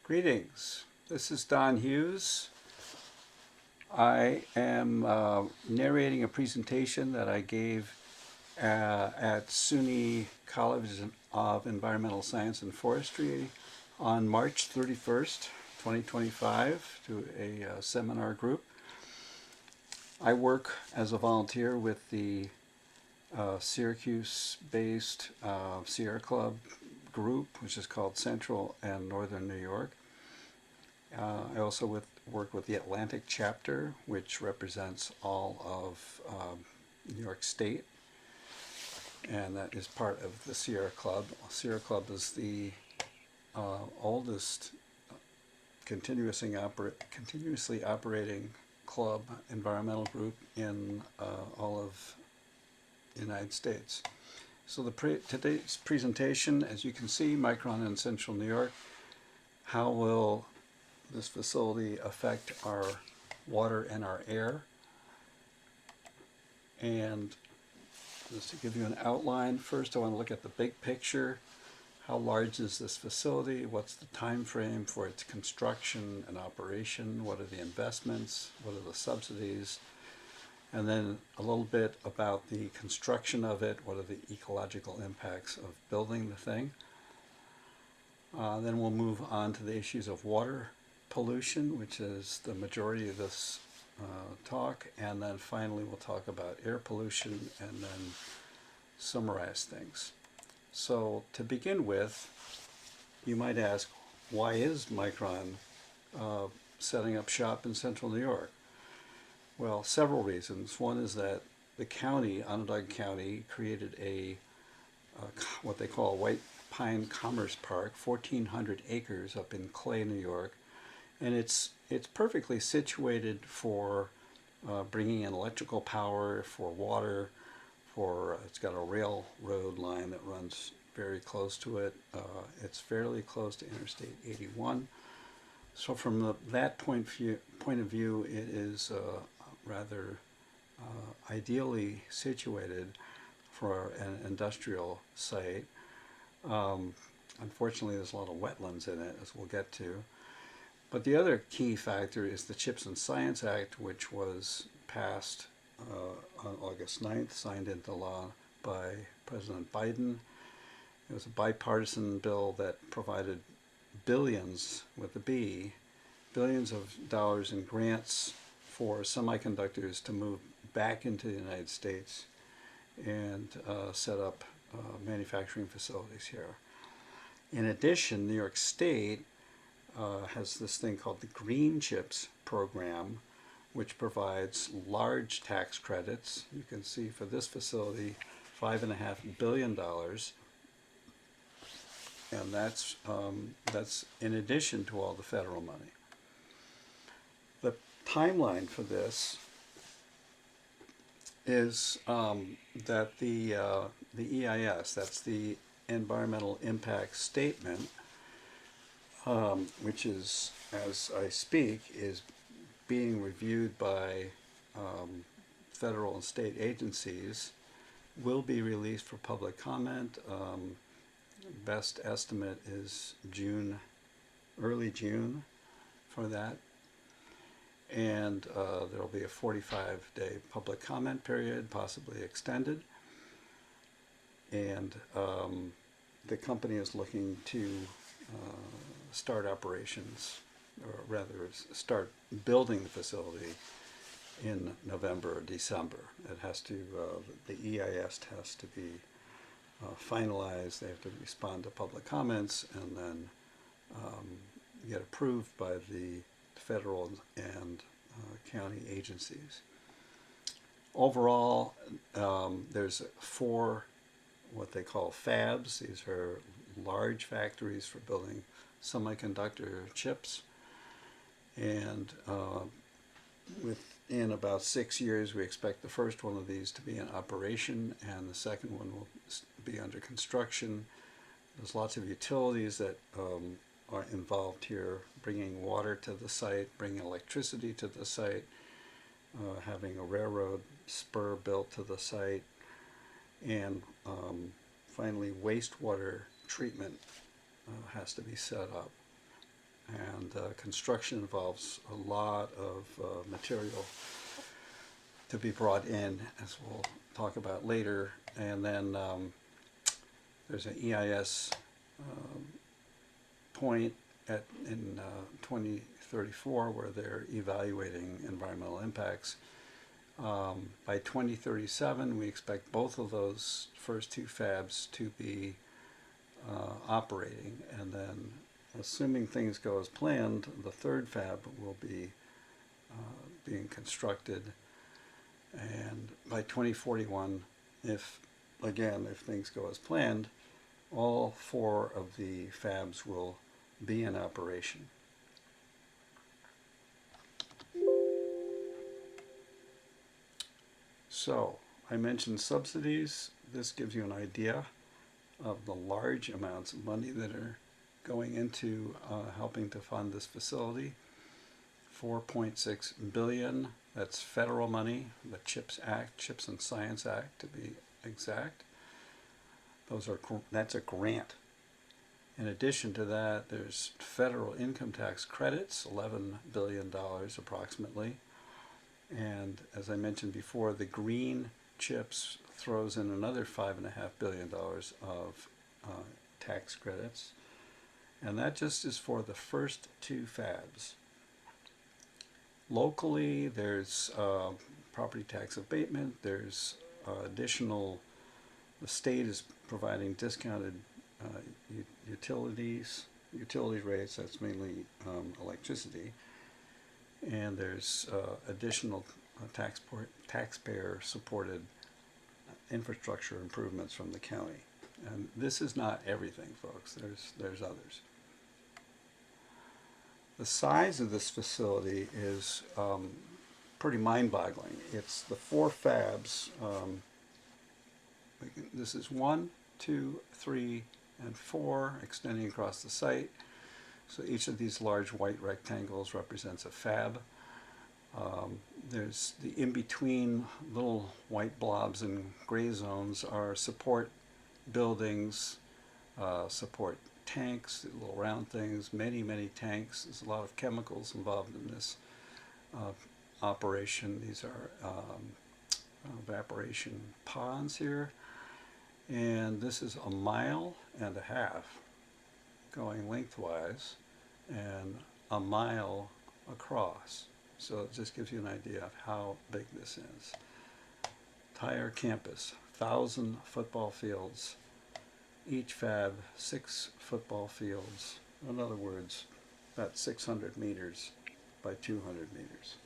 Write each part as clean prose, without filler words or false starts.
Greetings. This is Don Hughes. I am narrating a presentation that I gave at SUNY College of Environmental Science and Forestry on March 31st, 2025 to a seminar group. I work as a volunteer with the Syracuse-based Sierra Club group, which is called Central and Northern New York. I also work with the Atlantic chapter, which represents all of New York State, and that is part of the Sierra Club. Sierra Club is the oldest continuously operating club, environmental group in all of the United States. So today's presentation, as you can see, Micron in Central New York. How will this facility affect our water and our air? And just to give you an outline, first I want to look at the big picture. How large is this facility? What's the time frame for its construction and operation? What are the investments? What are the subsidies? And then a little bit about the construction of it. What are the ecological impacts of building the thing? Then we'll move on to the issues of water pollution, which is the majority of this talk, and then finally we'll talk about air pollution and then summarize things. So to begin with, you might ask, why is Micron setting up shop in Central New York? Well, several reasons. One is that the county, Onondaga County, created what they call a White Pine Commerce Park, 1,400 acres up in Clay, New York, and it's perfectly situated for bringing in electrical power, for water, it's got a railroad line that runs very close to it. It's fairly close to Interstate 81. So from that point of view, it is rather ideally situated for an industrial site. Unfortunately, there's a lot of wetlands in it, as we'll get to. But the other key factor is the CHIPS and Science Act, which was passed on August 9th, signed into law by President Biden. It was a bipartisan bill that provided billions, with a B, billions of dollars in grants for semiconductors to move back into the United States and set up manufacturing facilities here. In addition, New York State has this thing called the Green Chips program, which provides large tax credits. You can see for this facility, $5.5 billion, and that's in addition to all the federal money. The timeline for this is that the EIS, that's the Environmental Impact Statement, which is, as I speak, is being reviewed by federal and state agencies, will be released for public comment. Best estimate is early June for that. And there will be a 45-day public comment period, possibly extended. And the company is looking to start operations, or rather start building the facility in November or December. It has to, the EIS has to be finalized. They have to respond to public comments and then get approved by the federal and county agencies. Overall, there's 4 what they call fabs. These are large factories for building semiconductor chips, and within about 6 years we expect the first one of these to be in operation, and the second one will be under construction. There's lots of utilities that are involved here, bringing water to the site, bringing electricity to the site, having a railroad spur built to the site, and finally wastewater treatment has to be set up. And construction involves a lot of material to be brought in, as we'll talk about later. And then there's an EIS point in 2034 where they're evaluating environmental impacts. By 2037, we expect both of those first two fabs to be operating, and then, assuming things go as planned, the third fab will be being constructed. And by 2041, if things go as planned, all four of the fabs will be in operation. So, I mentioned subsidies. This gives you an idea of the large amounts of money that are going into helping to fund this facility. $4.6 billion, that's federal money, the CHIPS Act, CHIPS and Science Act to be exact. That's a grant. In addition to that, there's federal income tax credits, $11 billion approximately. And as I mentioned before, the green CHIPS throws in another $5.5 billion of tax credits. And that just is for the first two fabs. Locally, there's property tax abatement, there's additional, the state is providing discounted utility rates, that's mainly electricity, and there's additional taxpayer supported infrastructure improvements from the county. And this is not everything, folks, there's others. The size of this facility is pretty mind-boggling. It's the four fabs. This is 1, 2, 3, and 4 extending across the site. So each of these large white rectangles represents a fab. There's the in-between little white blobs and gray zones are support buildings, support tanks, little round things, many tanks. There's a lot of chemicals involved in this operation. These are evaporation ponds here. And this is 1.5 miles going lengthwise and 1 mile across. So it just gives you an idea of how big this is. Entire campus, 1,000 football fields. Each fab, 6 football fields. In other words, about 600 meters by 200 meters.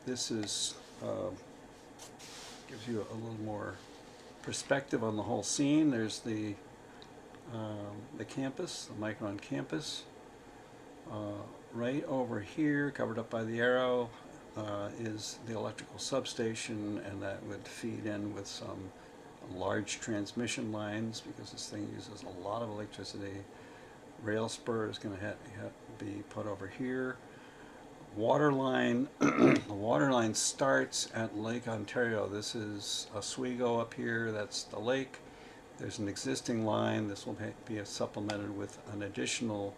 This is gives you a little more perspective on the whole scene. There's the campus, the Micron campus. Right over here, covered up by the arrow, is the electrical substation, and that would feed in with some large transmission lines because this thing uses a lot of electricity. Rail spur is going to be put over here. Water line, the water line starts at Lake Ontario. This is Oswego up here, that's the lake. There's an existing line. This will be supplemented with an additional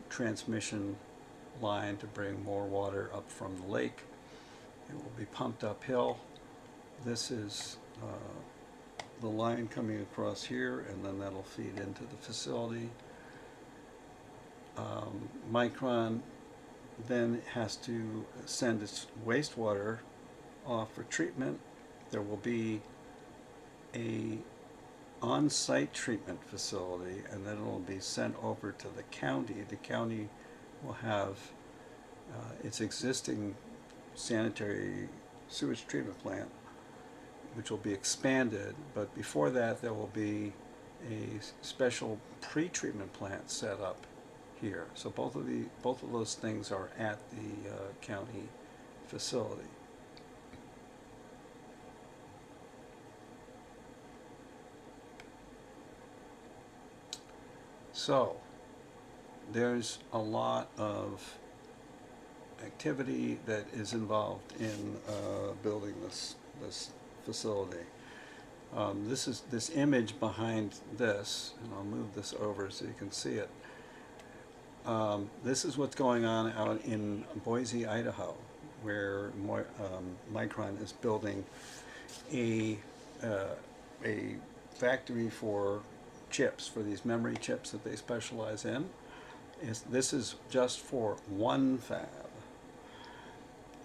transmission line to bring more water up from the lake. It will be pumped uphill. This is the line coming across here, and then that'll feed into the facility. Micron then has to send its wastewater off for treatment. There will be a on-site treatment facility, and then it will be sent over to the county. The county will have its existing sanitary sewage treatment plant, which will be expanded, but before that there will be a special pre-treatment plant set up here. So both of those things are at the county facility. So there's a lot of activity that is involved in building this facility. This image behind this, and I'll move this over so you can see it. This is what's going on out in Boise, Idaho, where Micron is building a factory for chips, for these memory chips that they specialize in. This is just for one fab.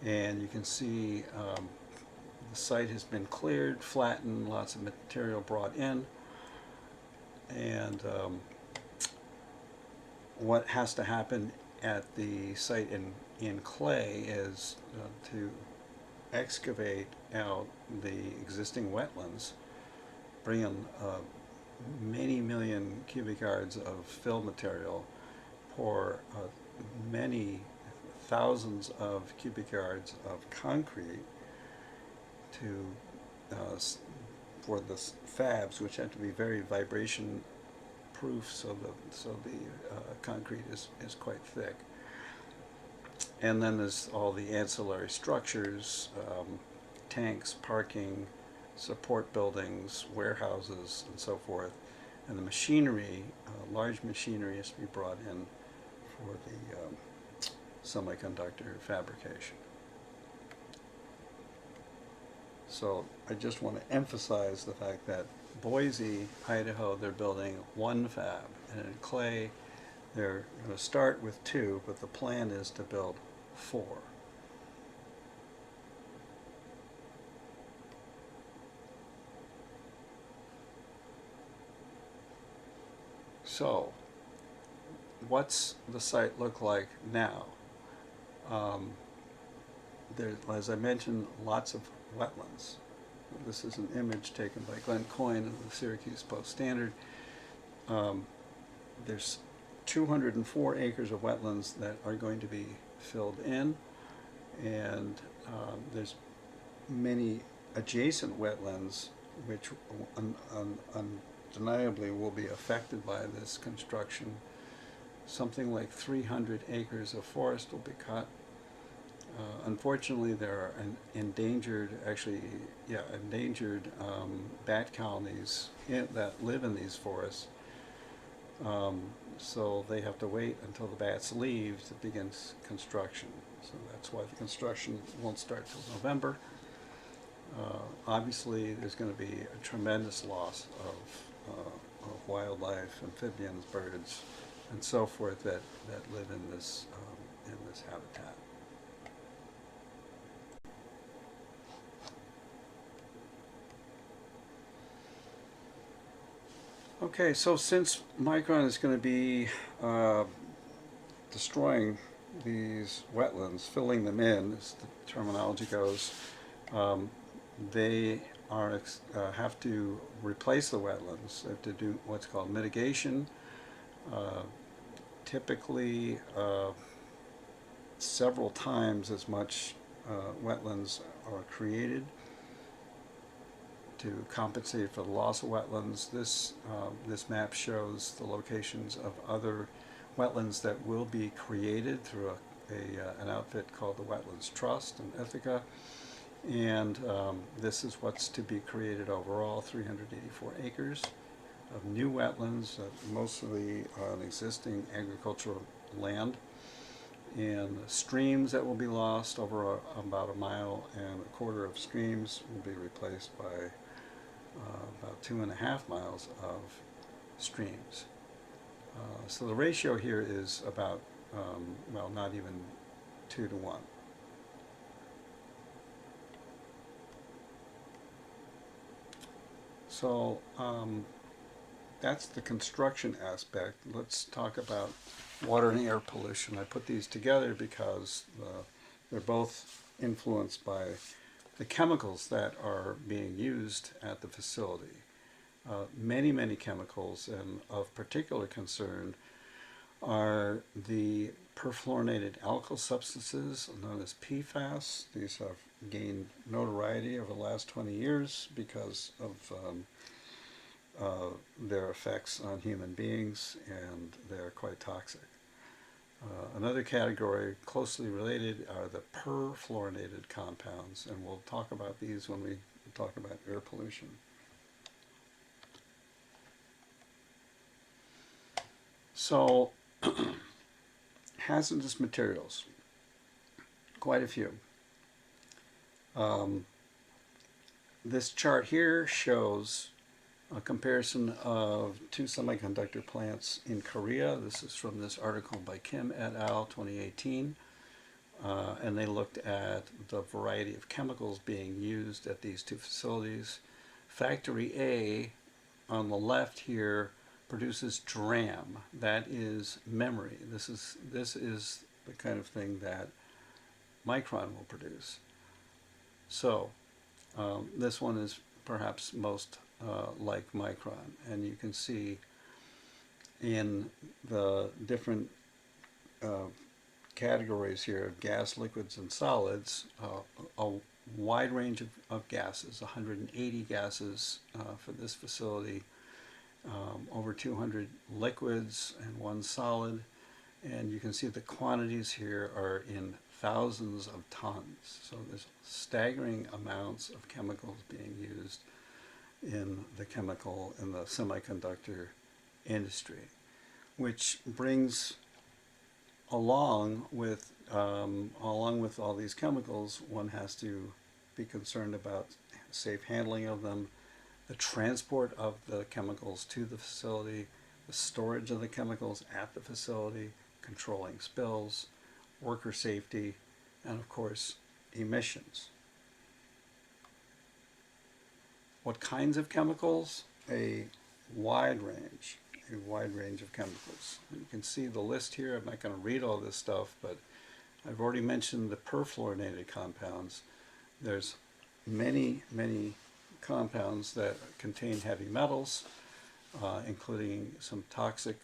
And you can see the site has been cleared, flattened, lots of material brought in. And what has to happen at the site in Clay is to excavate out the existing wetlands, bring in many million cubic yards of fill material, pour many thousands of cubic yards of concrete to for the fabs, which have to be very vibration proof, so the concrete is quite thick. And then there's all the ancillary structures, tanks, parking, support buildings, warehouses, and so forth. And the machinery, large machinery, has to be brought in for the semiconductor fabrication. So I just want to emphasize the fact that Boise, Idaho, they're building one fab, and in Clay, they're going to start with 2, but the plan is to build 4. So, what's the site look like now? There, as I mentioned, lots of wetlands. This is an image taken by Glenn Coyne of the Syracuse Post-Standard. There's 204 acres of wetlands that are going to be filled in, and there's many adjacent wetlands which undeniably will be affected by this construction. Something like 300 acres of forest will be cut. Unfortunately, there are endangered bat colonies that live in these forests. So they have to wait until the bats leave to begin construction. So that's why the construction won't start till November. Obviously, there's going to be a tremendous loss of wildlife, amphibians, birds, and so forth that live in this habitat. Okay, so since Micron is going to be destroying these wetlands, filling them in, as the terminology goes, they have to replace the wetlands. They have to do what's called mitigation. Typically, several times as much wetlands are created to compensate for the loss of wetlands. This map shows the locations of other wetlands that will be created through an outfit called the Wetlands Trust in Ithaca. And this is what's to be created overall, 384 acres of new wetlands, mostly on existing agricultural land. And streams that will be lost, over about 1.25 miles of streams will be replaced by about 2.5 miles of streams. So the ratio here is about, well, not even 2 to 1. So that's the construction aspect. Let's talk about water and air pollution. I put these together because they're both influenced by the chemicals that are being used at the facility. Many chemicals, and of particular concern are the perfluorinated alkyl substances known as PFAS. These have gained notoriety over the last 20 years because of their effects on human beings, and they're quite toxic. Another category closely related are the perfluorinated compounds, and we'll talk about these when we talk about air pollution. So, hazardous materials, quite a few. This chart here shows a comparison of two semiconductor plants in Korea. This is from this article by Kim et al. 2018. And they looked at the variety of chemicals being used at these two facilities. Factory A on the left here produces DRAM. That is memory. This is the kind of thing that Micron will produce. So this one is perhaps most like Micron, and you can see in the different categories here of gas, liquids, and solids, a wide range of gases, 180 gases for this facility, over 200 liquids and one solid, and you can see the quantities here are in thousands of tons. So there's staggering amounts of chemicals being used in the semiconductor industry, which brings along with all these chemicals, one has to be concerned about safe handling of them, the transport of the chemicals to the facility, the storage of the chemicals at the facility, controlling spills, worker safety, and of course emissions. What kinds of chemicals? A wide range of chemicals. You can see the list here. I'm not going to read all this stuff, but I've already mentioned the perfluorinated compounds. There's many compounds that contain heavy metals, including some toxic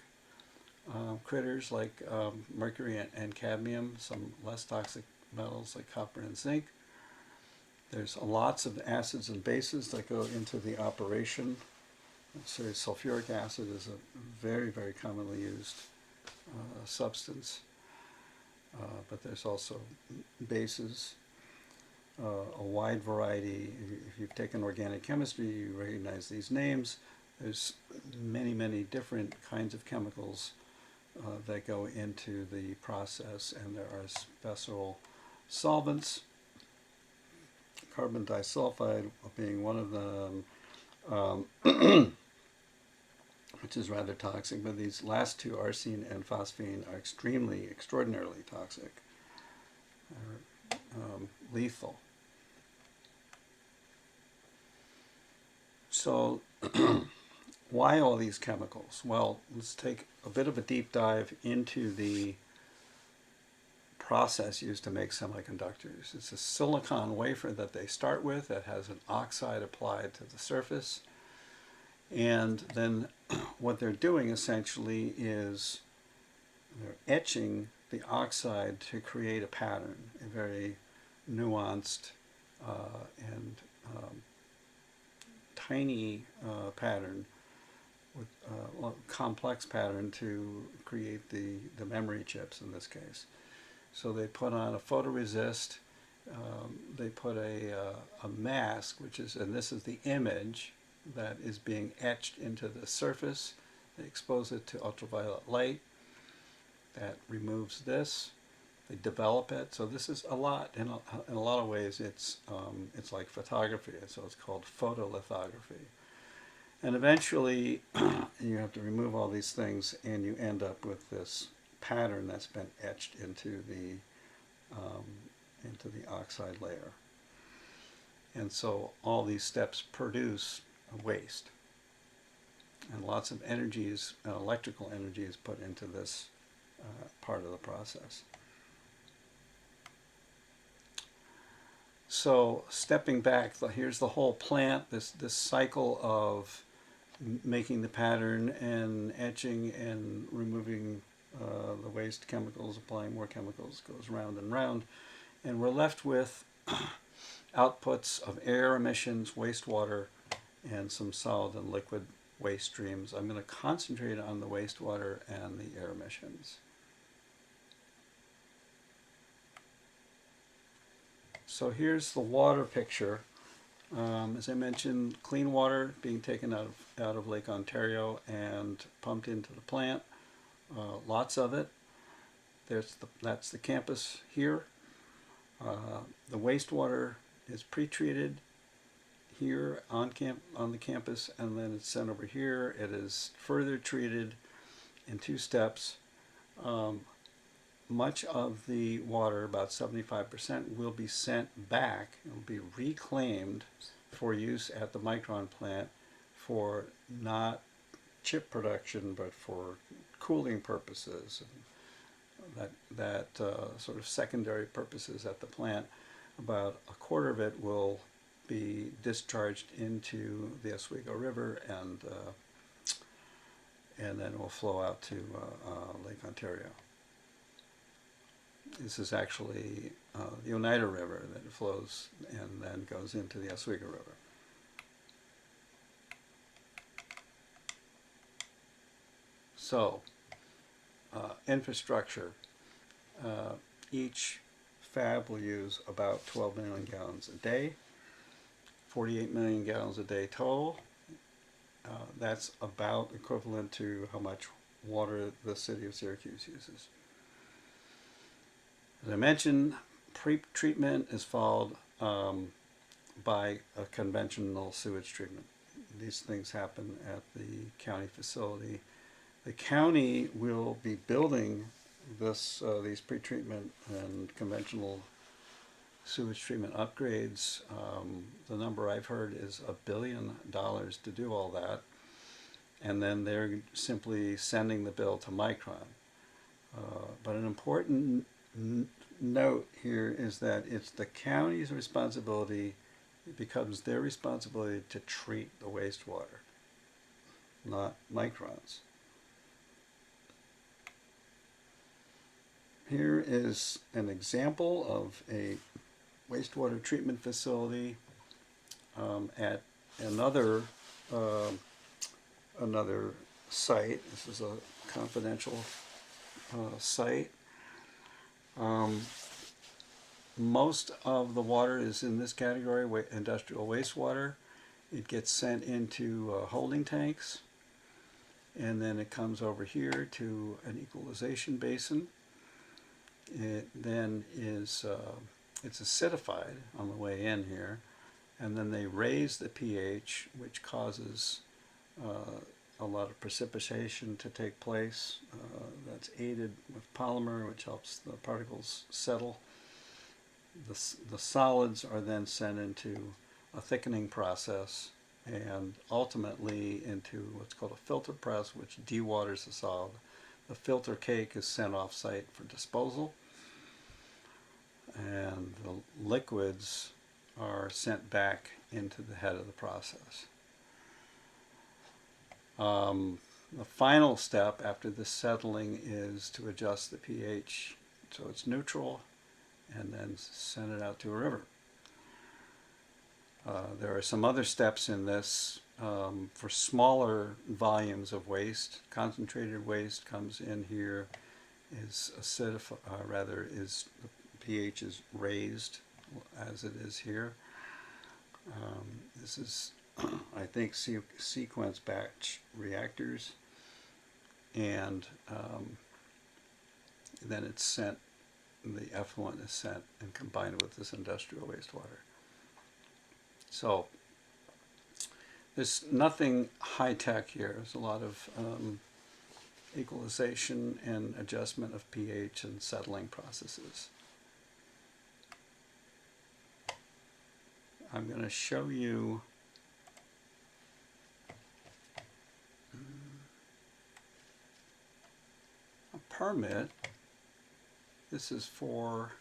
critters like mercury and cadmium, some less toxic metals like copper and zinc. There's lots of acids and bases that go into the operation. So sulfuric acid is a very commonly used substance, but there's also bases, a wide variety. If you've taken organic chemistry, you recognize these names. There's many different kinds of chemicals that go into the process, and there are special solvents, carbon disulfide being one of them, which is rather toxic, but these last two, arsine and phosphine, are extraordinarily toxic, lethal. So why all these chemicals? Well, let's take a bit of a deep dive into the process used to make semiconductors. It's a silicon wafer that they start with that has an oxide applied to the surface. And then what they're doing essentially is they're etching the oxide to create a pattern, a very nuanced and tiny pattern, with a complex pattern to create the memory chips in this case. So they put on a photoresist, they put a mask, and this is the image that is being etched into the surface. They expose it to ultraviolet light. That removes this. They develop it. So this is a lot. In a lot of ways, it's like photography. So it's called photolithography. And eventually, you have to remove all these things, and you end up with this pattern that's been etched into the oxide layer. And so all these steps produce a waste, and lots of electrical energy is put into this part of the process. So stepping back, here's the whole plant, this cycle of making the pattern and etching and removing the waste chemicals, applying more chemicals, goes round and round, and we're left with outputs of air emissions, wastewater, and some solid and liquid waste streams. I'm going to concentrate on the wastewater and the air emissions. So here's the water picture. As I mentioned, clean water being taken out of Lake Ontario and pumped into the plant. Lots of it. That's the campus here. The wastewater is pre-treated here on the campus, and then it's sent over here. It is further treated in two steps. Much of the water, about 75%, will be sent back. It will be reclaimed for use at the Micron plant for not chip production, but for cooling purposes, and that sort of secondary purposes at the plant. About a quarter of it will be discharged into the Oswego River, and then it will flow out to Lake Ontario. This is actually the Oneida River that flows and then goes into the Oswego River. So, infrastructure. Each fab will use about 12 million gallons a day, 48 million gallons a day total. That's about equivalent to how much water the city of Syracuse uses. As I mentioned, pre-treatment is followed by a conventional sewage treatment. These things happen at the county facility. The county will be building these pre-treatment and conventional sewage treatment upgrades. The number I've heard is $1 billion to do all that, and then they're simply sending the bill to Micron. But an important note here is that it's the county's responsibility. It becomes their responsibility to treat the wastewater, not Micron's. Here is an example of a wastewater treatment facility at another site. This is a confidential site. Most of the water is in this category, industrial wastewater. It gets sent into holding tanks, and then it comes over here to an equalization basin. It then is it's acidified on the way in here, and then they raise the pH, which causes a lot of precipitation to take place. That's aided with polymer, which helps the particles settle. The solids are then sent into a thickening process and ultimately into what's called a filter press, which dewaters the solid. The filter cake is sent off site for disposal, and the liquids are sent back into the head of the process. The final step after this settling is to adjust the pH so it's neutral, and then send it out to a river. There are some other steps in this. For smaller volumes of waste, concentrated waste comes in here, is acidified, is the pH is raised as it is here. This is, I think, sequence batch reactors, and then it's sent, the effluent is sent and combined with this industrial wastewater. So there's nothing high-tech here. There's a lot of equalization and adjustment of pH and settling processes. I'm going to show you a permit. This is for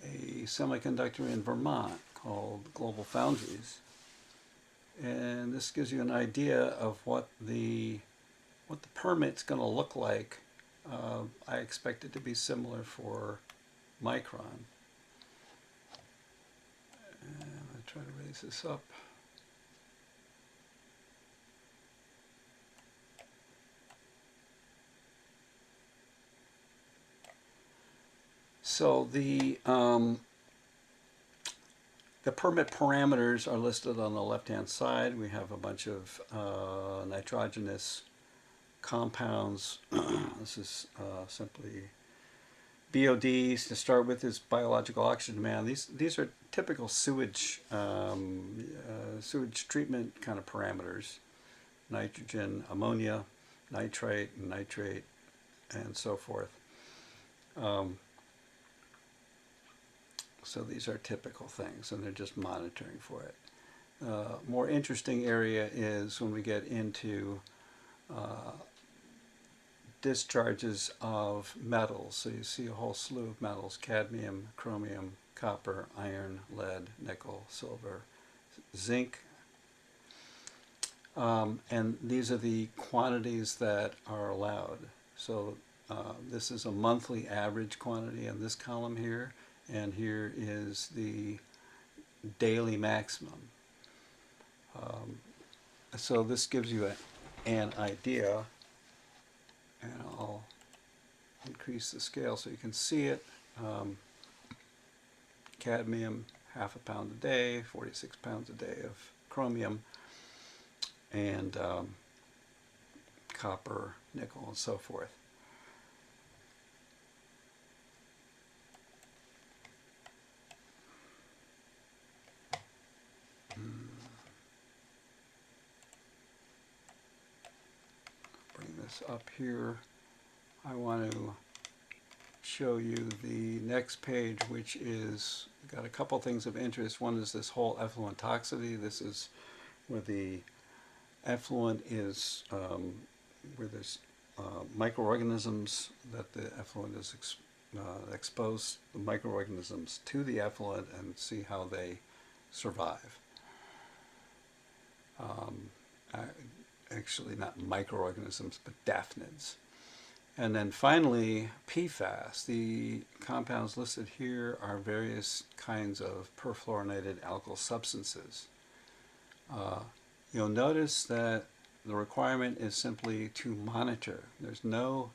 a semiconductor in Vermont called Global Foundries, and this gives you an idea of what the permit's going to look like. I expect it to be similar for Micron. And I'll try to raise this up. So the The permit parameters are listed on the left-hand side. We have a bunch of nitrogenous compounds. This is simply BODs to start with, is biological oxygen demand. These are typical sewage sewage treatment kind of parameters: nitrogen, ammonia, nitrite, and nitrate, and so forth. So these are typical things, and they're just monitoring for it. More interesting area is when we get into discharges of metals. So you see a whole slew of metals: cadmium, chromium, copper, iron, lead, nickel, silver, zinc. And these are the quantities that are allowed. So this is a monthly average quantity in this column here, and here is the daily maximum. So this gives you an idea, and I'll increase the scale so you can see it. Cadmium, half a pound a day, 46 pounds a day of chromium, and copper, nickel, and so forth. Bring this up here. I want to show you the next page, which is got a couple things of interest. One is this whole effluent toxicity. This is where the effluent is, where there's microorganisms that the effluent is expose the microorganisms to the effluent and see how they survive. Actually, not microorganisms, but daphnids. And then finally, PFAS. The compounds listed here are various kinds of perfluorinated alkyl substances. You'll notice that the requirement is simply to monitor. There's no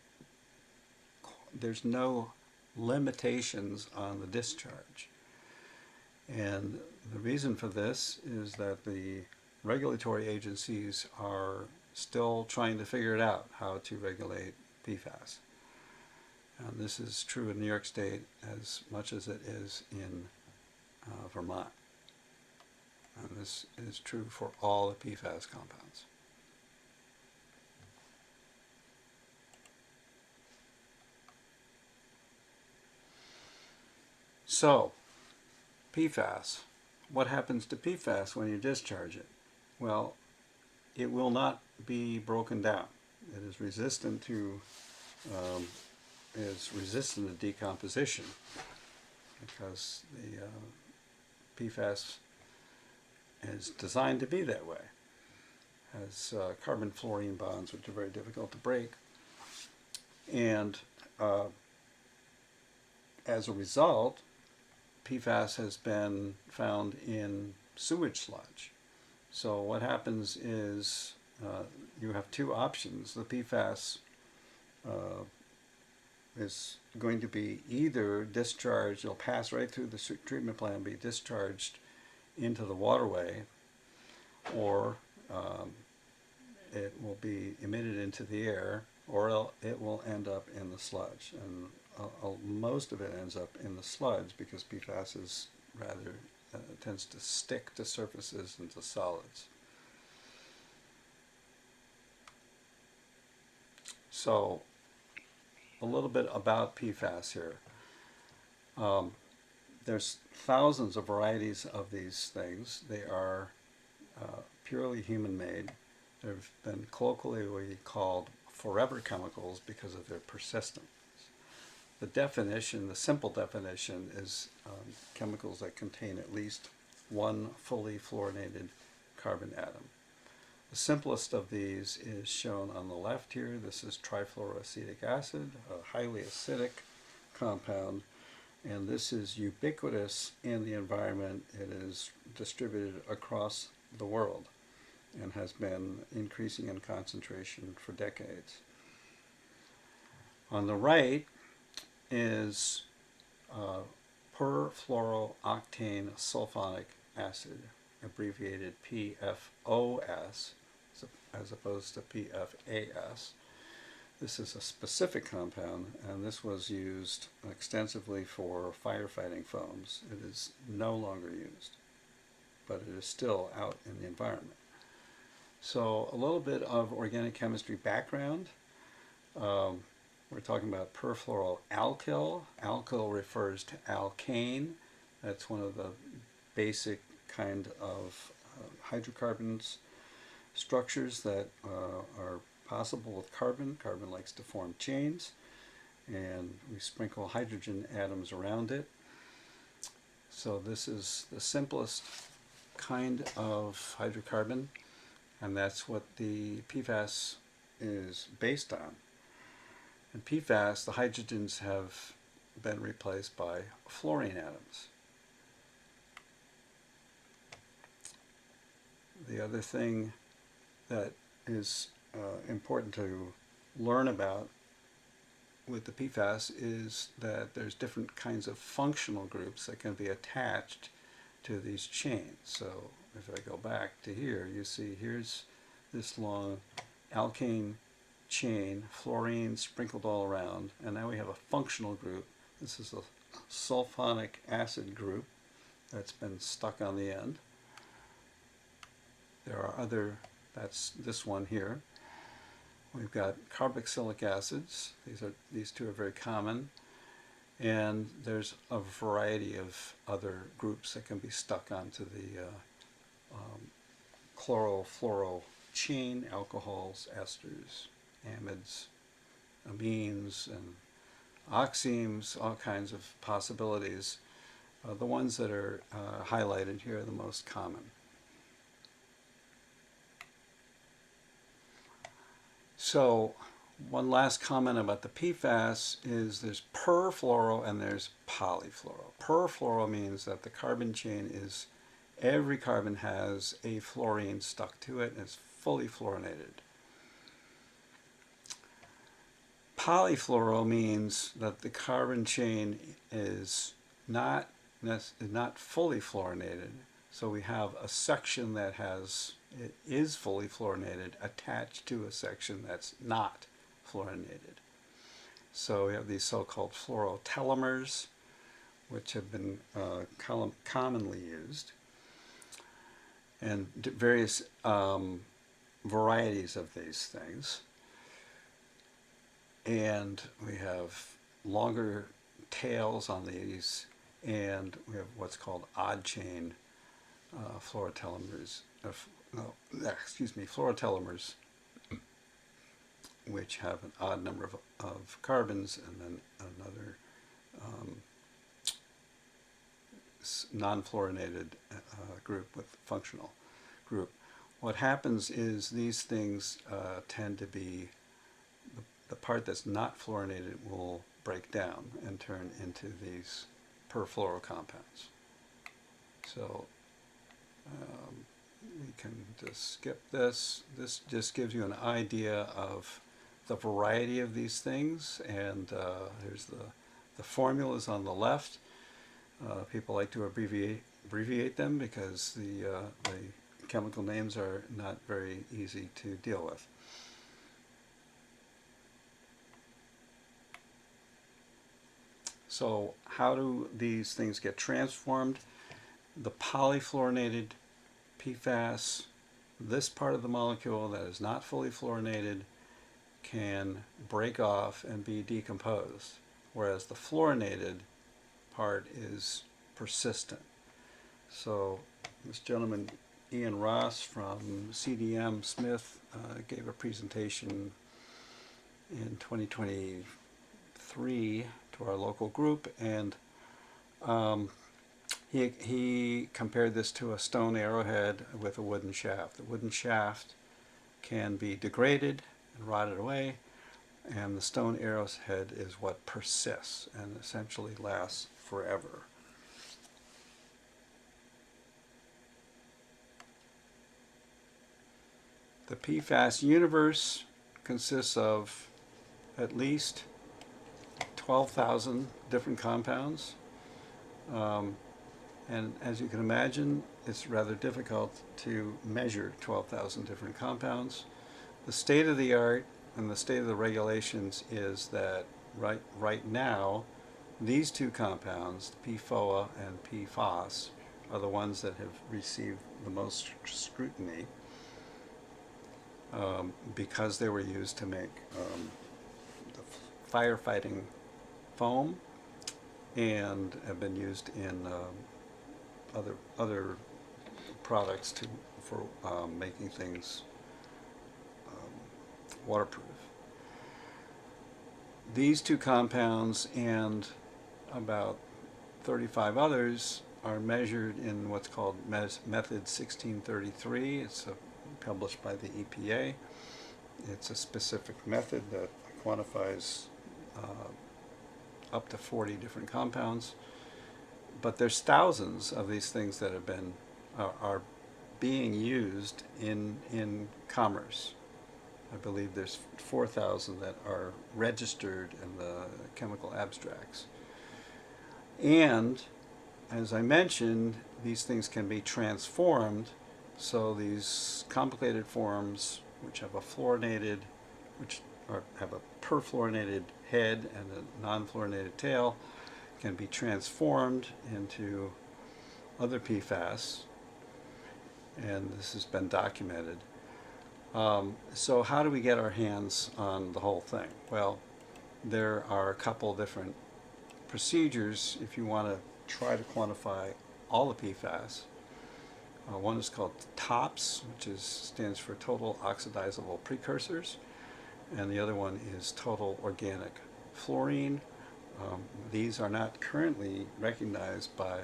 limitations on the discharge. And the reason for this is that the regulatory agencies are still trying to figure it out, how to regulate PFAS. And this is true in New York State as much as it is in Vermont. And this is true for all the PFAS compounds. So, PFAS. What happens to PFAS when you discharge it? Well, it will not be broken down. It is resistant to decomposition, because the PFAS is designed to be that way. It has carbon-fluorine bonds, which are very difficult to break, and as a result, PFAS has been found in sewage sludge. So what happens is you have two options. The PFAS is going to be either discharged, it'll pass right through the treatment plant and be discharged into the waterway, or it will be emitted into the air, or it will end up in the sludge. And most of it ends up in the sludge because PFAS is rather tends to stick to surfaces and to solids. So a little bit about PFAS here. There's thousands of varieties of these things. They are purely human-made. They've been colloquially called forever chemicals because of their persistence. The definition, the simple definition, is chemicals that contain at least one fully fluorinated carbon atom. The simplest of these is shown on the left here. This is trifluoroacetic acid, a highly acidic compound, and this is ubiquitous in the environment. It is distributed across the world and has been increasing in concentration for decades. On the right is perfluorooctane sulfonic acid, abbreviated PFOS, as opposed to PFAS. This is a specific compound, and this was used extensively for firefighting foams. It is no longer used, but it is still out in the environment. So a little bit of organic chemistry background. We're talking about perfluoroalkyl. Alkyl refers to alkane. That's one of the basic kind of hydrocarbons structures that are possible with carbon. Carbon likes to form chains, and we sprinkle hydrogen atoms around it. So this is the simplest kind of hydrocarbon, and that's what the PFAS is based on. In PFAS, the hydrogens have been replaced by fluorine atoms. The other thing that is important to learn about with the PFAS is that there's different kinds of functional groups that can be attached to these chains. So if I go back to here, you see here's this long alkane chain, fluorine sprinkled all around, and now we have a functional group. This is a sulfonic acid group that's been stuck on the end. There are other, that's this one here. We've got carboxylic acids. These two are very common, and there's a variety of other groups that can be stuck onto the chlorofluoro chain, alcohols, esters, amides, amines, and oximes, all kinds of possibilities. The ones that are highlighted here are the most common. So one last comment about the PFAS is there's perfluoro and there's polyfluoro. Perfluoro means that the carbon chain is, every carbon has a fluorine stuck to it and it's fully fluorinated. Polyfluoro means that the carbon chain is not fully fluorinated. So we have a section that it is fully fluorinated attached to a section that's not fluorinated. So we have these so-called fluorotelomers, which have been commonly used, and various varieties of these things. And we have longer tails on these, and we have what's called odd chain fluorotelomers, fluorotelomers, which have an odd number of carbons and then another non-fluorinated group with functional group. What happens is these things tend to be, the part that's not fluorinated will break down and turn into these perfluoro compounds. So we can just skip this. This just gives you an idea of the variety of these things, and here's the formulas on the left. People like to abbreviate them because the chemical names are not very easy to deal with. So how do these things get transformed? The polyfluorinated PFAS, this part of the molecule that is not fully fluorinated, can break off and be decomposed, whereas the fluorinated part is persistent. So this gentleman, Ian Ross from CDM Smith, gave a presentation in 2023 to our local group, and he compared this to a stone arrowhead with a wooden shaft. The wooden shaft can be degraded and rotted away, and the stone arrowhead is what persists and essentially lasts forever. The PFAS universe consists of at least 12,000 different compounds. And as you can imagine, it's rather difficult to measure 12,000 different compounds. The state of the art and the state of the regulations is that right now, these two compounds, PFOA and PFOS, are the ones that have received the most scrutiny because they were used to make the firefighting foam and have been used in other products for making things waterproof. These two compounds and about 35 others are measured in what's called Method 1633. It's published by the EPA. It's a specific method that quantifies up to 40 different compounds. But there's thousands of these things that have been are being used in commerce. I believe there's 4,000 that are registered in the chemical abstracts. And as I mentioned, these things can be transformed. So these complicated forms, which have a fluorinated, have a perfluorinated head and a non-fluorinated tail, can be transformed into other PFAS, and this has been documented. So how do we get our hands on the whole thing? Well, there are a couple different procedures if you want to try to quantify all the PFAS. One is called TOPS, which stands for Total Oxidizable Precursors, and the other one is Total Organic Fluorine. These are not currently recognized by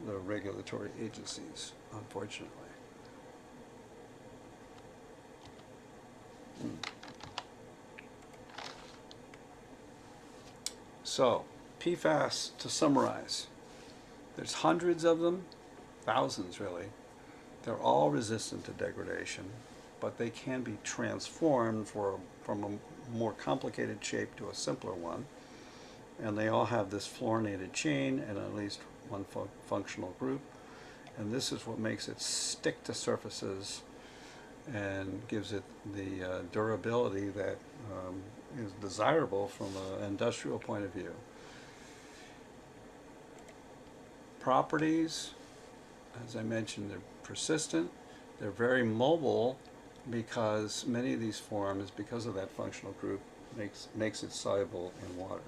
the regulatory agencies, unfortunately. So, PFAS, to summarize, there's hundreds of them, thousands really. They're all resistant to degradation, but they can be transformed from a more complicated shape to a simpler one. And they all have this fluorinated chain and at least one functional group. And this is what makes it stick to surfaces and gives it the durability that is desirable from an industrial point of view. Properties, as I mentioned, they're persistent. They're very mobile because many of these forms, because of that functional group, makes it soluble in water.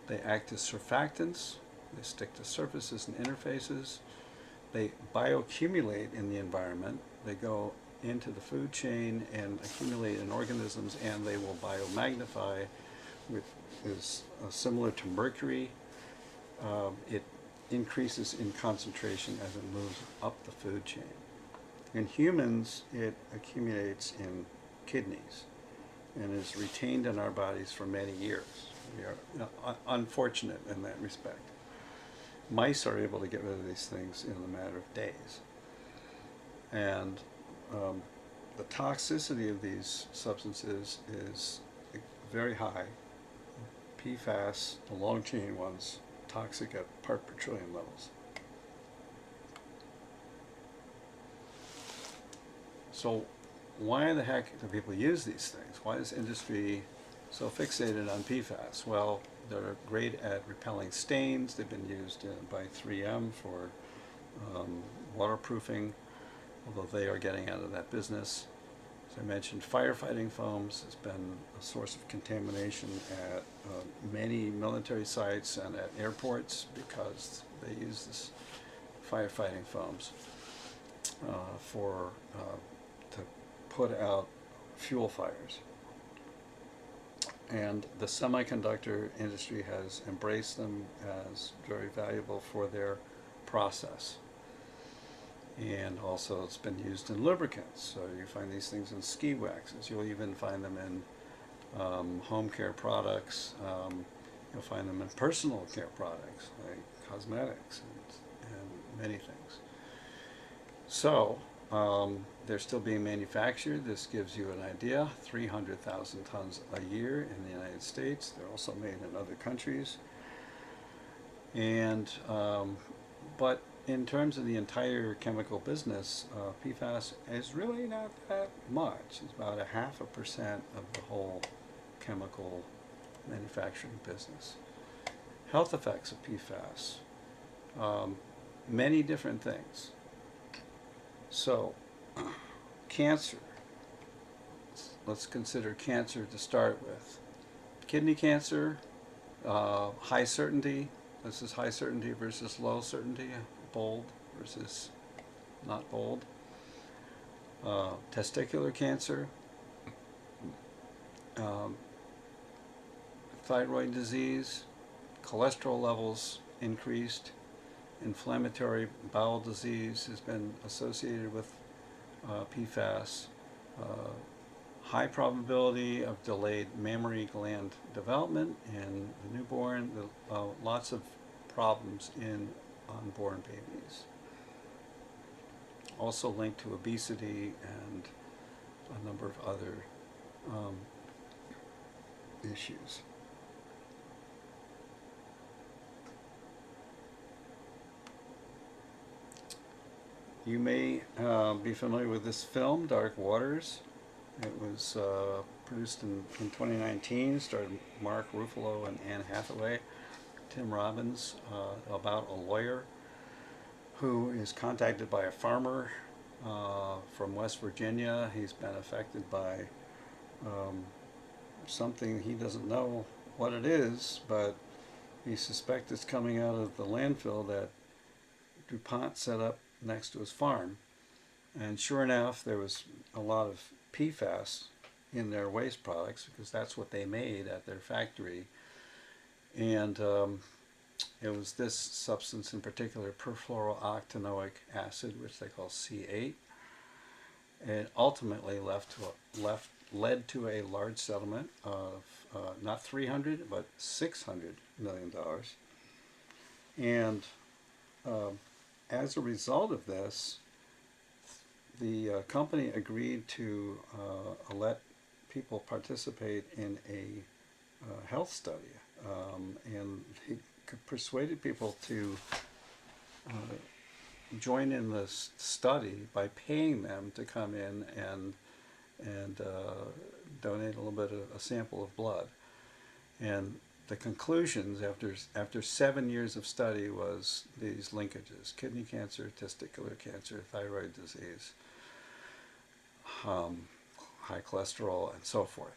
They act as surfactants. They stick to surfaces and interfaces. They bioaccumulate in the environment. They go into the food chain and accumulate in organisms, and they will biomagnify, which is similar to mercury. It increases in concentration as it moves up the food chain. In humans, it accumulates in kidneys and is retained in our bodies for many years. We are unfortunate in that respect. Mice are able to get rid of these things in a matter of days. And the toxicity of these substances is very high. PFAS, the long chain ones, toxic at part per trillion levels. So why the heck do people use these things? Why is industry so fixated on PFAS? Well, they're great at repelling stains. They've been used by 3M for waterproofing, although they are getting out of that business. As I mentioned, firefighting foams has been a source of contamination at many military sites and at airports because they use this firefighting foams to put out fuel fires. And the semiconductor industry has embraced them as very valuable for their process. And also it's been used in lubricants. So you find these things in ski waxes. You'll even find them in home care products. You'll find them in personal care products like cosmetics and many things. So they're still being manufactured. This gives you an idea. 300,000 tons a year in the United States. They're also made in other countries. And but in terms of the entire chemical business, PFAS is really not that much. It's about 0.5% of the whole chemical manufacturing business. Health effects of PFAS, many different things. So, cancer. Let's consider cancer to start with. Kidney cancer, high certainty. This is high certainty versus low certainty, bold versus not bold. Testicular cancer, um, thyroid disease, cholesterol levels increased, inflammatory bowel disease has been associated with PFAS, high probability of delayed mammary gland development in the newborn, lots of problems in unborn babies. Also linked to obesity and a number of other issues. You may be familiar with this film, Dark Waters. It was produced in 2019, starred Mark Ruffalo and Anne Hathaway, Tim Robbins, about a lawyer who is contacted by a farmer from West Virginia. He's been affected by something he doesn't know what it is, but he suspects it's coming out of the landfill that DuPont set up next to his farm. And sure enough, there was a lot of PFAS in their waste products because that's what they made at their factory. And it was this substance in particular, perfluorooctanoic acid, which they call C8. It ultimately led to a large settlement of not 300 but $600 million. And as a result of this, the company agreed to let people participate in a health study, and he persuaded people to join in this study by paying them to come in and donate a little bit of a sample of blood. And the conclusions after 7 years of study was these linkages: kidney cancer, testicular cancer, thyroid disease, high cholesterol, and so forth.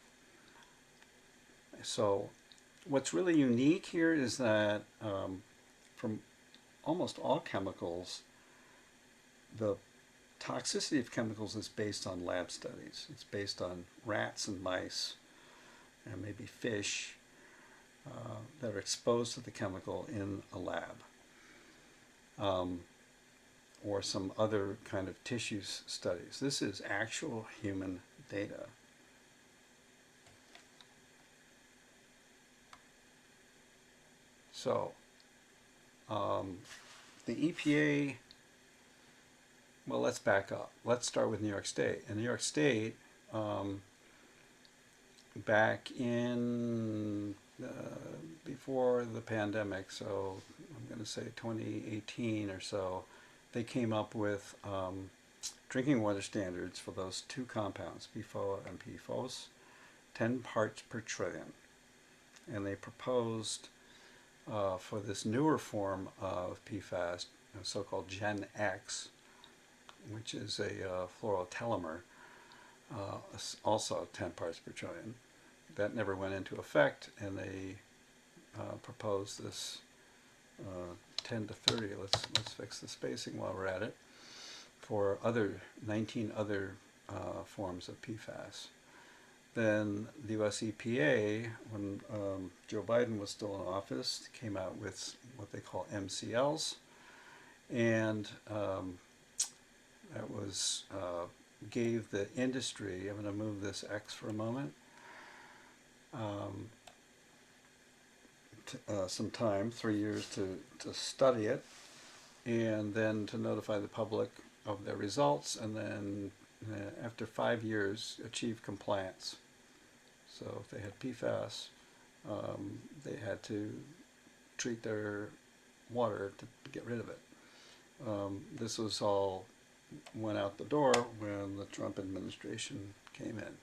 So what's really unique here is that from almost all chemicals, the toxicity of chemicals is based on lab studies. It's based on rats and mice and maybe fish that are exposed to the chemical in a lab, or some other kind of tissues studies. This is actual human data. So the EPA, well, let's back up. Let's start with New York State. In New York State, back in before the pandemic, so I'm going to say 2018 or so, they came up with drinking water standards for those two compounds, PFOA and PFOS, 10 parts per trillion. And they proposed for this newer form of PFAS, so-called Gen X, which is a fluorotelmer, also 10 parts per trillion. That never went into effect, and they proposed this 10 to 30. Let's fix the spacing while we're at it, for 19 other forms of PFAS. Then the US EPA, when Joe Biden was still in office, came out with what they call MCLs, and that was gave the industry, I'm going to move this X for a moment, some time, 3 years to study it, and then to notify the public of their results, and then after 5 years achieve compliance. So if they had PFAS, they had to treat their water to get rid of it. This was all went out the door when the Trump administration came in.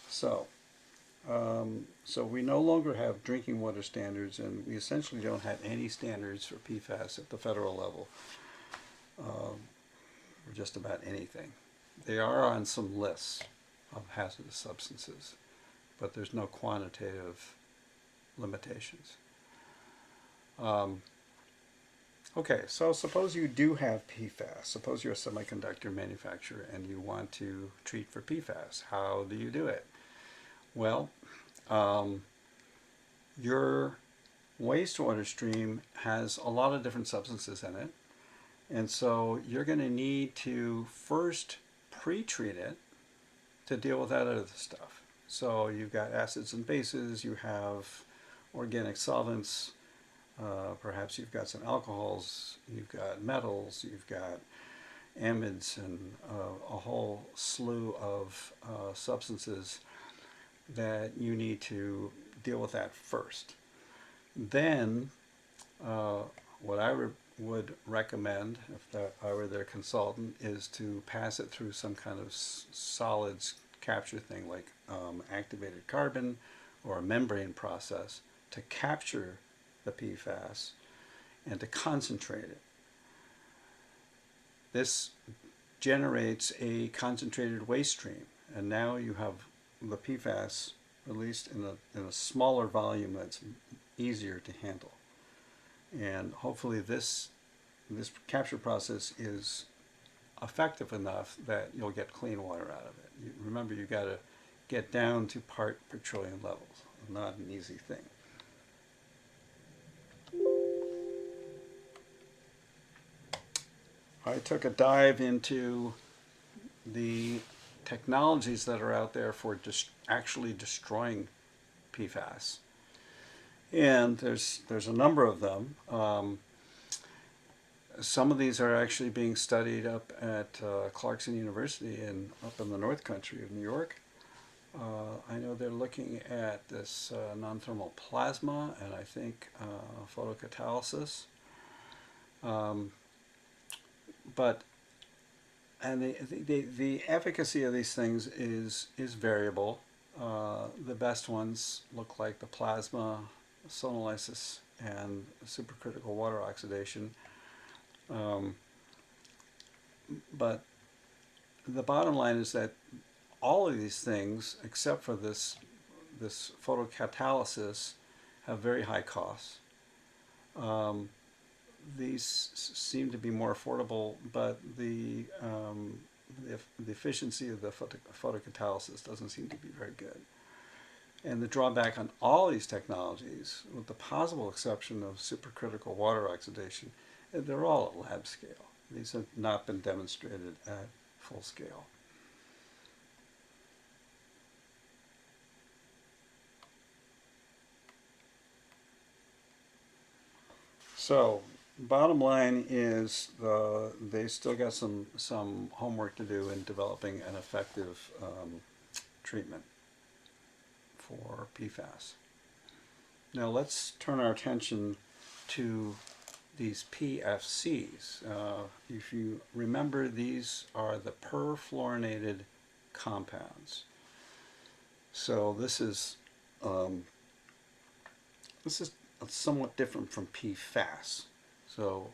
So, so we no longer have drinking water standards, and we essentially don't have any standards for PFAS at the federal level, or just about anything. They are on some lists of hazardous substances, but there's no quantitative limitations. Okay, so suppose you do have PFAS. Suppose you're a semiconductor manufacturer and you want to treat for PFAS. How do you do it? Well, your wastewater stream has a lot of different substances in it, and so you're going to need to first pre-treat it to deal with that other stuff. So you've got acids and bases, you have organic solvents, perhaps you've got some alcohols, you've got metals, you've got amides, and a whole slew of substances that you need to deal with that first. Then, what I would recommend, if I were their consultant, is to pass it through some kind of solids capture thing, like activated carbon or a membrane process, to capture the PFAS and to concentrate it. This generates a concentrated waste stream, and now you have the PFAS released in a smaller volume that's easier to handle. And hopefully this capture process is effective enough that you'll get clean water out of it. Remember, you got to get down to part per trillion levels. Not an easy thing. I took a dive into the technologies that are out there for actually destroying PFAS, and there's a number of them. Some of these are actually being studied up at Clarkson University up in the North Country of New York. I know they're looking at this non-thermal plasma, and I think photocatalysis. The efficacy of these things is variable. The best ones look like the plasma, sonolysis, and supercritical water oxidation. But the bottom line is that all of these things, except for this photocatalysis, have very high costs. These seem to be more affordable, but the efficiency of the photocatalysis doesn't seem to be very good. And the drawback on all these technologies, with the possible exception of supercritical water oxidation, they're all at lab scale. These have not been demonstrated at full scale. So, bottom line is they still got some homework to do in developing an effective treatment for PFAS. Now let's turn our attention to these PFCs. If you remember, these are the perfluorinated compounds. So this is somewhat different from PFAS. So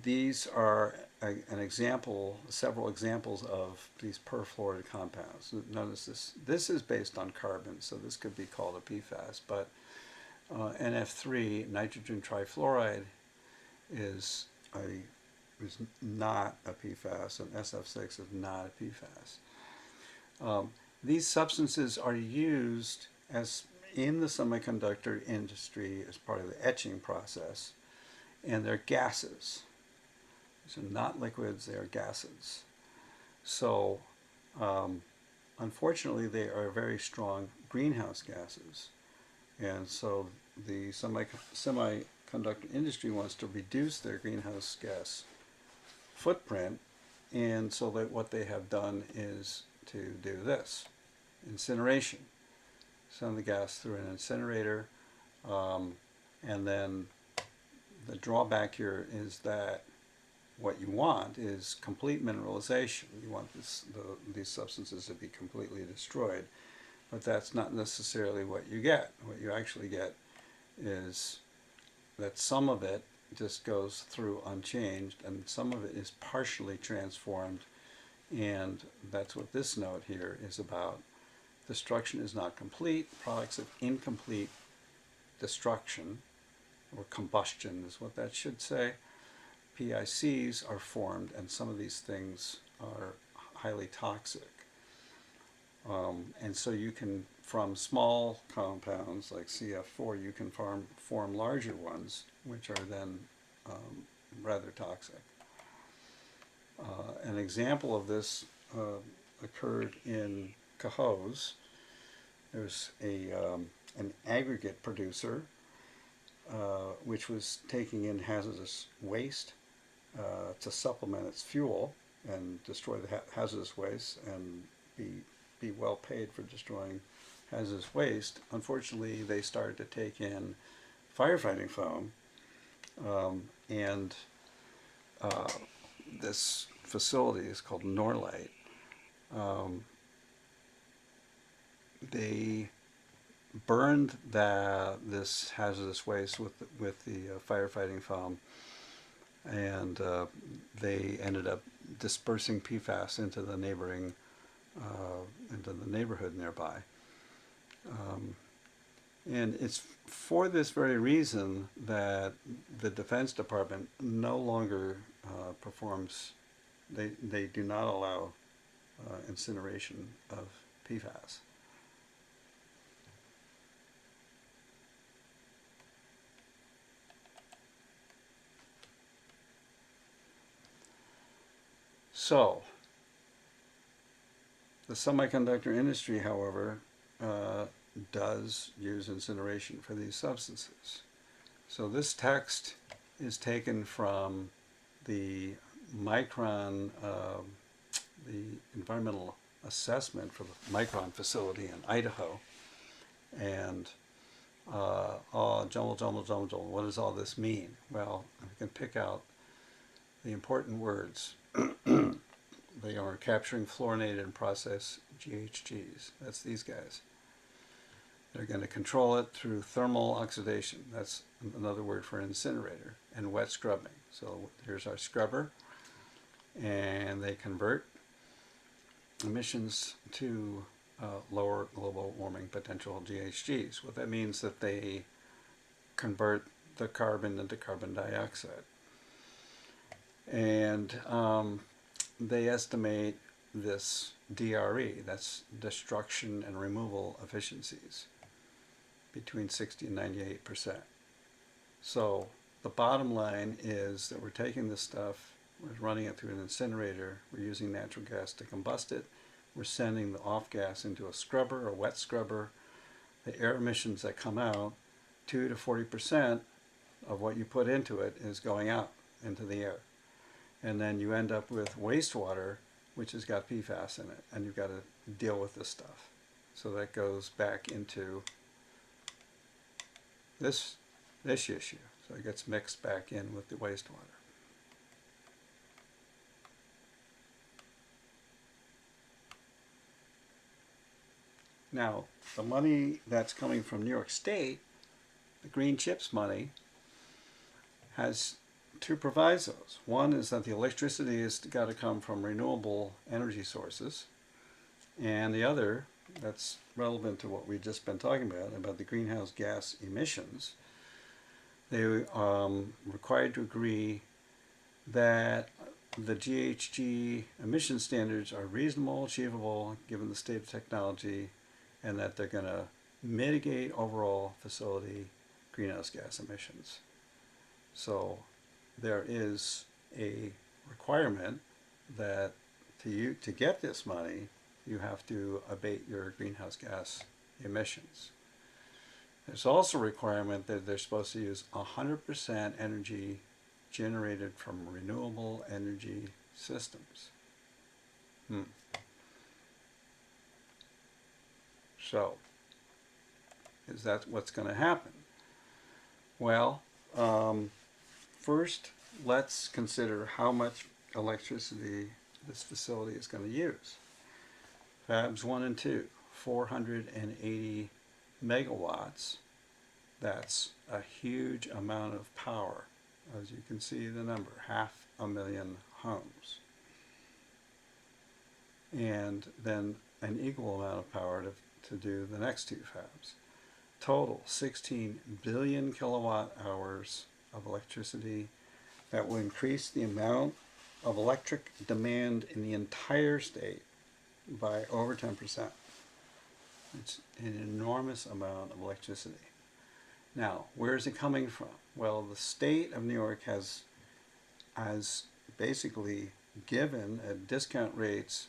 these are an example, several examples of these perfluorinated compounds. Notice this is based on carbon, so this could be called a PFAS, but NF3, nitrogen trifluoride, is not a PFAS, and SF6 is not a PFAS. These substances are used in the semiconductor industry as part of the etching process, and they're gases. So not liquids, they are gases. So unfortunately, they are very strong greenhouse gases. And so the semiconductor industry wants to reduce their greenhouse gas footprint, and so what they have done is to do this, incineration. send the gas through an incinerator, and then the drawback here is that what you want is complete mineralization. You want these substances to be completely destroyed, but that's not necessarily what you get. What you actually get is that some of it just goes through unchanged, and some of it is partially transformed, and that's what this note here is about. Destruction is not complete. Products of incomplete destruction, or combustion is what that should say, PICs are formed, and some of these things are highly toxic. And so you can, from small compounds like CF4, you can form larger ones, which are then rather toxic. An example of this occurred in Cahos. There's an aggregate producer which was taking in hazardous waste to supplement its fuel and destroy the hazardous waste and be well paid for destroying hazardous waste. Unfortunately, they started to take in firefighting foam, and this facility is called Norlite. They burned this hazardous waste with the firefighting foam, and they ended up dispersing PFAS into the neighboring into the neighborhood nearby. And it's for this very reason that the Defense Department no longer performs, they do not allow incineration of PFAS. So, the semiconductor industry, however, does use incineration for these substances. So this text is taken from the Micron, the environmental assessment for the Micron facility in Idaho. And jumble, what does all this mean? Well, we can pick out the important words. They are capturing fluorinated and processed GHGs. That's these guys. They're going to control it through thermal oxidation. That's another word for incinerator. And wet scrubbing. So here's our scrubber. And they convert emissions to lower global warming potential GHGs. What that means that they convert the carbon into carbon dioxide. And they estimate this DRE, that's destruction and removal efficiencies, between 60 and 98%. So the bottom line is that we're taking this stuff, we're running it through an incinerator, we're using natural gas to combust it, we're sending the off gas into a scrubber, a wet scrubber. The air emissions that come out, 2 to 40% of what you put into it is going out into the air. And then you end up with wastewater, which has got PFAS in it, and you've got to deal with this stuff. So that goes back into this issue. So it gets mixed back in with the wastewater. Now, the money that's coming from New York State, the green chips money, has two provisos. One is that the electricity has got to come from renewable energy sources, and the other, that's relevant to what we've just been talking about the greenhouse gas emissions. They are required to agree that the GHG emission standards are reasonable, achievable, given the state of technology, and that they're going to mitigate overall facility greenhouse gas emissions. So there is a requirement that to get this money, you have to abate your greenhouse gas emissions. There's also a requirement that they're supposed to use 100% energy generated from renewable energy systems. So, Is that what's going to happen? Well, first, let's consider how much electricity this facility is going to use. Fabs 1 and 2, 480 megawatts. That's a huge amount of power. As you can see the number, 500,000 homes. And then an equal amount of power to do the next two fabs. Total 16 billion kilowatt hours of electricity that will increase the amount of electric demand in the entire state by over 10%. It's an enormous amount of electricity. Now, where is it coming from? Well, the state of New York has basically given at discount rates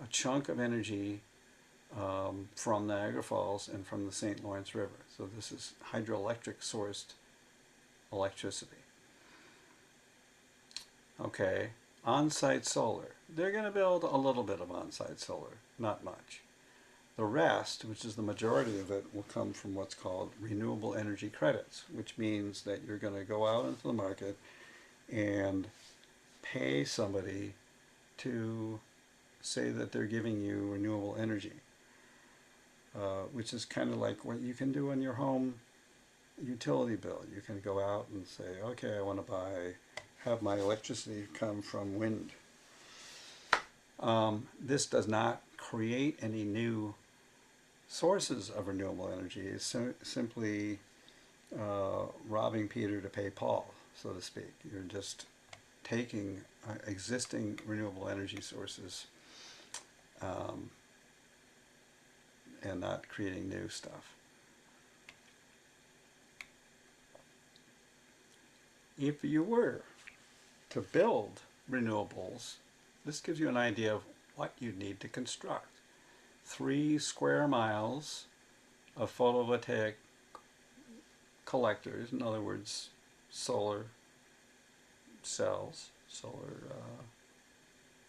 a chunk of energy from Niagara Falls and from the St. Lawrence River. So this is hydroelectric sourced electricity. Okay, on-site solar. They're going to build a little bit of on-site solar, not much. The rest, which is the majority of it, will come from what's called renewable energy credits, which means that you're going to go out into the market and pay somebody to say that they're giving you renewable energy, which is kind of like what you can do on your home utility bill. You can go out and say, okay, I want to have my electricity come from wind. This does not create any new sources of renewable energy. It's simply robbing Peter to pay Paul, so to speak. You're just taking existing renewable energy sources and not creating new stuff. If you were to build renewables, this gives you an idea of what you need to construct. 3 square miles of photovoltaic collectors, in other words, solar cells,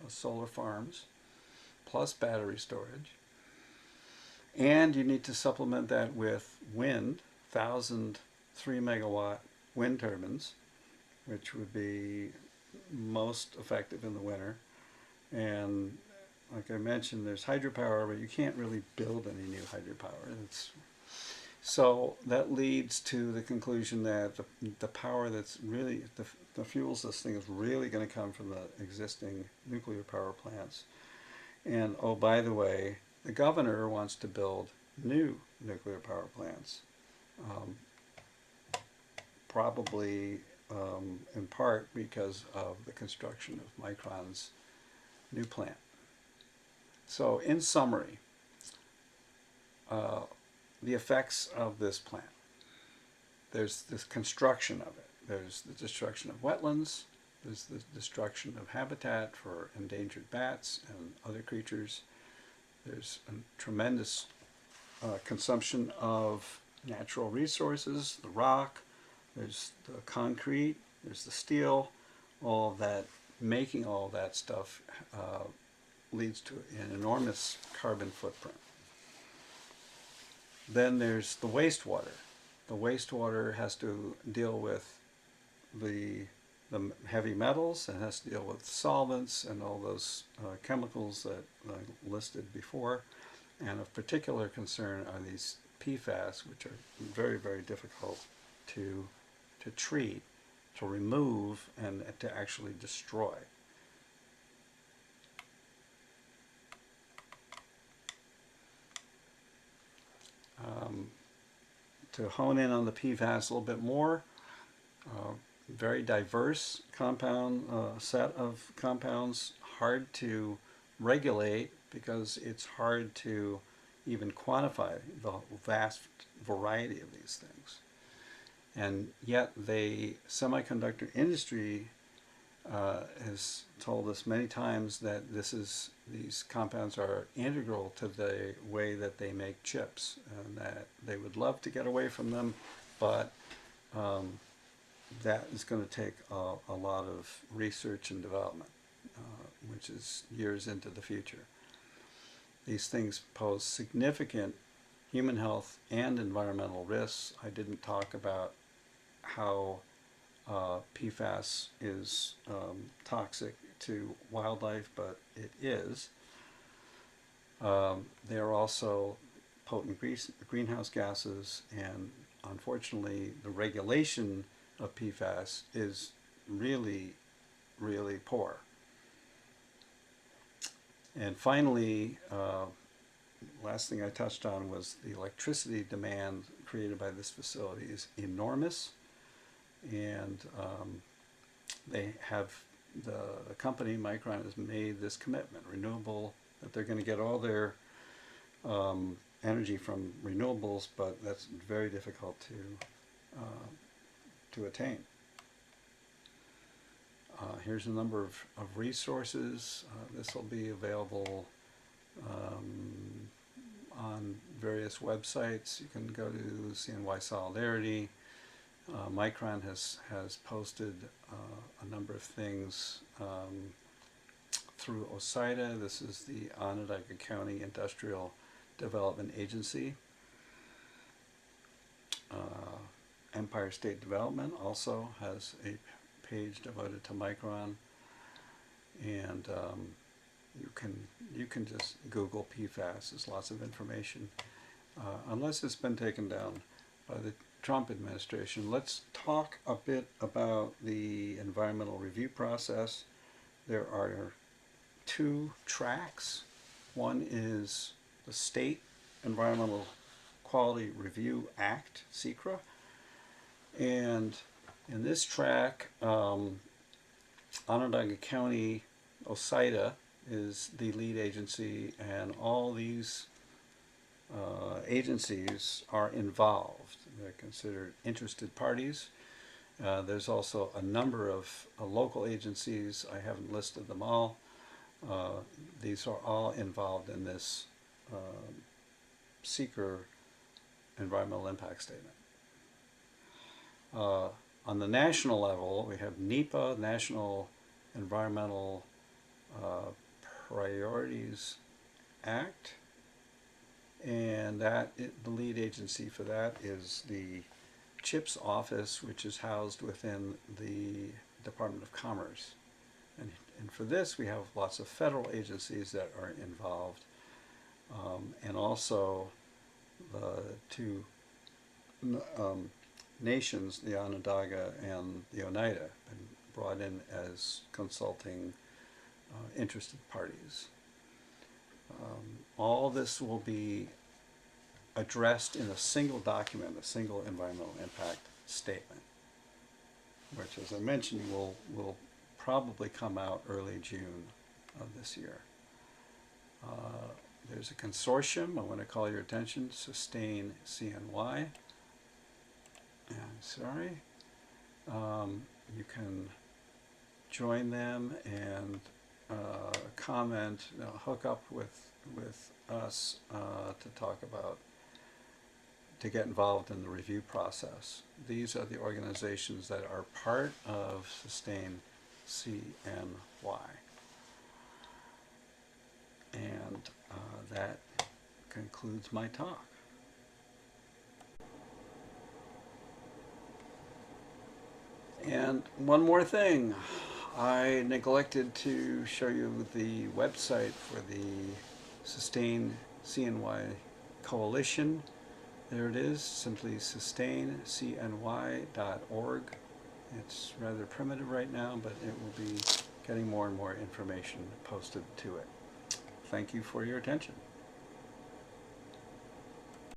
solar farms, plus battery storage. And you need to supplement that with wind, 1,000 3-megawatt wind turbines, which would be most effective in the winter. And like I mentioned, there's hydropower, but you can't really build any new hydropower. So that leads to the conclusion that the power that's really, the fuels this thing is really going to come from the existing nuclear power plants. And oh, by the way, the governor wants to build new nuclear power plants, probably in part because of the construction of Micron's new plant. So in summary, the effects of this plant. There's this construction of it. There's the destruction of wetlands. There's the destruction of habitat for endangered bats and other creatures. There's a tremendous consumption of natural resources, the rock, there's the concrete, there's the steel, all of that. Making all of that stuff leads to an enormous carbon footprint. Then there's the wastewater. The wastewater has to deal with the heavy metals, and has to deal with solvents and all those chemicals that I listed before. And of particular concern are these PFAS, which are very, very difficult to treat, to remove, and to actually destroy. To hone in on the PFAS a little bit more, very diverse compound set of compounds, hard to regulate because it's hard to even quantify the vast variety of these things. And yet the semiconductor industry has told us many times that these compounds are integral to the way that they make chips, and that they would love to get away from them, but that is going to take a lot of research and development, which is years into the future. These things pose significant human health and environmental risks. I didn't talk about how PFAS is toxic to wildlife, but it is. They are also potent greenhouse gases, and unfortunately the regulation of PFAS is really, really poor. And finally, last thing I touched on was the electricity demand created by this facility is enormous, and they have, the company Micron has made this commitment, renewable, that they're going to get all their energy from renewables, but that's very difficult to attain. Here's a number of resources. This will be available on various websites. You can go to CNY Solidarity. Micron has posted a number of things through OSIDA. This is the Onondaga County Industrial Development Agency. Empire State Development also has a page devoted to Micron, and you can just Google PFAS. There's lots of information, unless it's been taken down by the Trump administration. Let's talk a bit about the environmental review process. There are two tracks. One is the State Environmental Quality Review Act, SECRA, and in this track, Onondaga County OSIDA is the lead agency, and all these agencies are involved. They're considered interested parties. There's also a number of local agencies. I haven't listed them all. These are all involved in this SECRA environmental impact statement. On the national level, we have NEPA, National Environmental Priorities Act, and the lead agency for that is the CHIPS office, which is housed within the Department of Commerce. And for this, we have lots of federal agencies that are involved, and also the two nations, the Onondaga and the Oneida, have been brought in as consulting interested parties. All this will be addressed in a single document, a single environmental impact statement, which, as I mentioned, will probably come out early June of this year. There's a consortium. I want to call your attention, Sustain CNY. Sorry. You can join them and comment, hook up with us to talk about, to get involved in the review process. These are the organizations that are part of Sustain CNY. And that concludes my talk. And one more thing, I neglected to show you the website for the Sustain CNY Coalition. There it is, simply sustaincny.org. It's rather primitive right now, but it will be getting more and more information posted to it. Thank you for your attention.